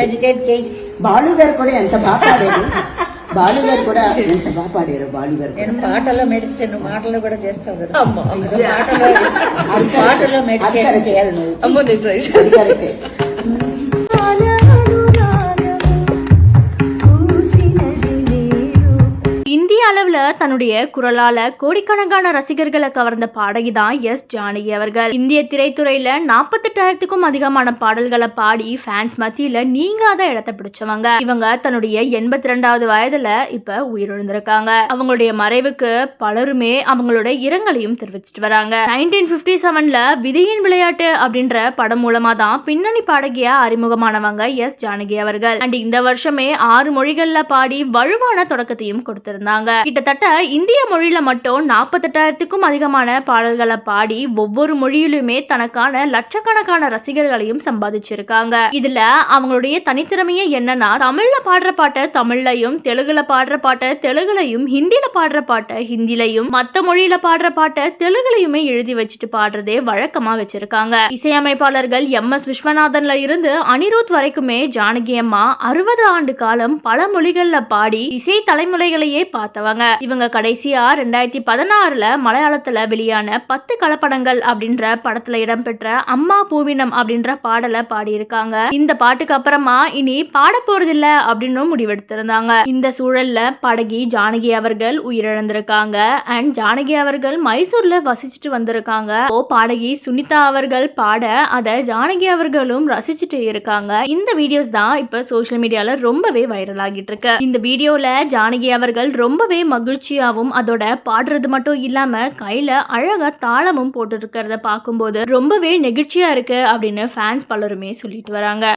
Meditate చేయి. బాలు గారు కూడా ఎంత బాగా పాడారు. బాలు గారు కూడా ఎంత బాగా పాడారు. బాలు గారు నేను పాటలో మెడిటేట్, మాటలు కూడా చేస్తావు కదా. పాటలో మెడిటేట్ చేయాలి నువ్వు. కరెక్టే. இந்திய அளவுல தன்னுடைய குரலால கோடிக்கணக்கான ரசிகர்களை கவர்ந்த பாடகி தான் எஸ் ஜானகி அவர்கள். இந்திய திரைத்துறையில 48,000க்கும் அதிகமான பாடல்களை பாடி ஃபேன்ஸ் மத்தியில நீங்காத இடத்தை பிடிச்சவங்க. இவங்க தன்னுடைய 82வது வயதுல இப்ப உயிரிழந்திருக்காங்க. அவங்களுடைய மறைவுக்கு பலருமே அவங்களோட இரங்கலையும் தெரிவிச்சிட்டு வராங்க. 1957ல விதியின் விளையாட்டு அப்படின்ற படம் மூலமா தான் பின்னணி பாடகியா அறிமுகமானவங்க எஸ் ஜானகி அவர்கள். அண்ட் இந்த வருஷமே 6 மொழிகள்ல பாடி வலுவான தொடக்கத்தையும் கொடுத்திருந்தாங்க. கிட்டத்தட்ட இந்திய மொழியில மட்டும் 48,000க்கும் அதிகமான பாடல்களை பாடி ஒவ்வொரு மொழியிலுமே தனக்கான லட்சக்கணக்கான ரசிகர்களையும் சம்பாதிச்சிருக்காங்க. இதுல அவங்களுடைய தனித்திறமையே என்னன்னா, தமிழ்ல பாடுற பாட்டை தமிழ்லையும், தெலுங்குல பாடுற பாட்டை தெலுங்குலையும், ஹிந்தியில பாடுற பாட்டை ஹிந்திலையும், மத்த மொழியில பாடுற பாட்டை தெலுங்குலையுமே எழுதி வச்சுட்டு பாடுறதே வழக்கமா வச்சிருக்காங்க. இசையமைப்பாளர்கள் MS விஸ்வநாதன்ல இருந்து அனிருத் வரைக்குமே ஜானகி அம்மா 60 ஆண்டு காலம் பல மொழிகள்ல பாடி இசை தலைமுறைகளையே பார்த்தவங்க. இவங்க கடைசியா 2016ல மலையாளத்துல வெளியான 10 கலப்படங்கள் அப்படின்ற படத்துல இடம்பெற்ற அம்மா பூவினம் அப்படின்ற பாடலை பாடியிருக்காங்க. இந்த பாட்டுக்கு அப்புறமா இனி பாட போறதில்ல அப்படின்னு முடிவெடுத்திருந்தாங்க. இந்த சூழல்ல பாடகி ஜானகி அவர்கள் உயிரிழந்திருக்காங்க. அண்ட் ஜானகி அவர்கள் மைசூர்ல வசிச்சுட்டு வந்திருக்காங்க. பாடகி சுனிதா அவர்கள் பாட அதை ஜானகி அவர்களும் ரசிச்சுட்டு இருக்காங்க. இந்த வீடியோஸ் தான் இப்ப சோசியல் மீடியால ரொம்பவே வைரல் ஆகிட்டு இருக்கு. இந்த வீடியோல ஜானகி அவர்கள் ரொம்பவே மகிழ்ச்சியாவும் அதோட பாடுறது மட்டும் இல்லாம கையில அழகா தாளமும் போட்டு இருக்கிறத பார்க்கும்போது ரொம்பவே நெகிழ்ச்சியா இருக்கு அப்படின்னு ஃபேன்ஸ் பலருமே சொல்லிட்டு வராங்க.